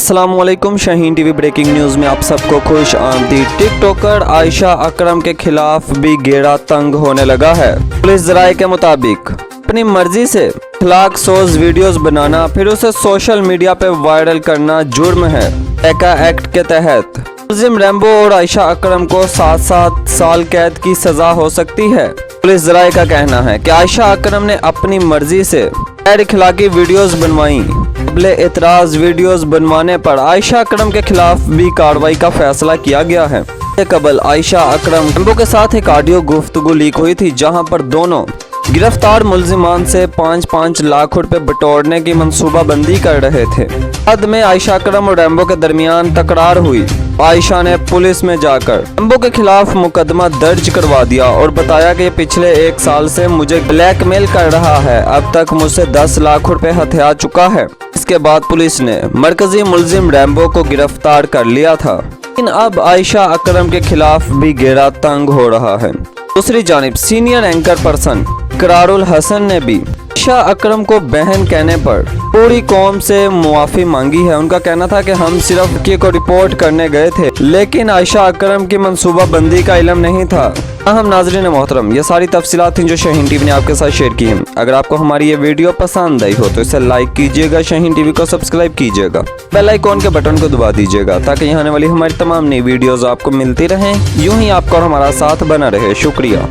अस्सलाम वालेकुम। Shaheen TV breaking news में आप सबको खुश आमदीद। टिकटॉकर आयशा अकरम के खिलाफ भी घेरा तंग होने लगा है। पुलिस ज़राए के मुताबिक अपनी मर्जी से अखलाक सोज वीडियोस बनाना फिर उसे सोशल मीडिया पे वायरल करना जुर्म है। एका एक्ट के तहत मुलजिम रैम्बो और आयशा अकरम को 7 साल कैद की सजा हो सकती है। पुलिस ज़राए का कहना है कि आयशा अकरम ने अपनी मर्जी से गैर अखलाकी वीडियोस बनवाई। काबिले एतराज़ वीडियोस बनवाने पर आयशा अकरम के खिलाफ भी कार्रवाई का फैसला किया गया है। कबल आयशा अकरम रैम्बो के साथ एक ऑडियो गुफ्तगू लीक हुई थी, जहां पर दोनों गिरफ्तार मुलजिमान से 5-5 लाख रुपए बटोरने की मंसूबाबंदी कर रहे थे। बाद में आयशा अकरम और रैम्बो के दरमियान तकरार हुई। आयशा ने पुलिस में जाकर रैम्बो के खिलाफ मुकदमा दर्ज करवा दिया और बताया कि पिछले 1 साल से मुझे ब्लैकमेल कर रहा है, अब तक मुझसे 10 लाख रुपए हथिया चुका है। इसके बाद पुलिस ने मरकजी मुलजिम रैम्बो को गिरफ्तार कर लिया था, लेकिन अब आयशा अकरम के खिलाफ भी घेरा तंग हो रहा है। दूसरी जानिब senior anchor person Iqrarul Hasan ने भी आयशा अकरम को बहन कहने पर पूरी कौम से मुआफ़ी मांगी है। उनका कहना था कि हम सिर्फ को रिपोर्ट करने गए थे, लेकिन आयशा अकरम की मंसूबाबंदी का इल्म नहीं था। हम नाज़रीन मोहतरम, ये सारी तफसीलात थी जो शाहीन टीवी ने आपके साथ शेयर की हैं। अगर आपको हमारी ये वीडियो पसंद आई हो तो इसे लाइक कीजिएगा, शाहीन टीवी को सब्सक्राइब कीजिएगा, बेल आइकॉन के बटन को दबा दीजिएगा ताकि यहाँ आने वाली हमारी तमाम नई वीडियोज़ आपको मिलती रहें। यूँ ही आपका और हमारा साथ बना रहे। शुक्रिया।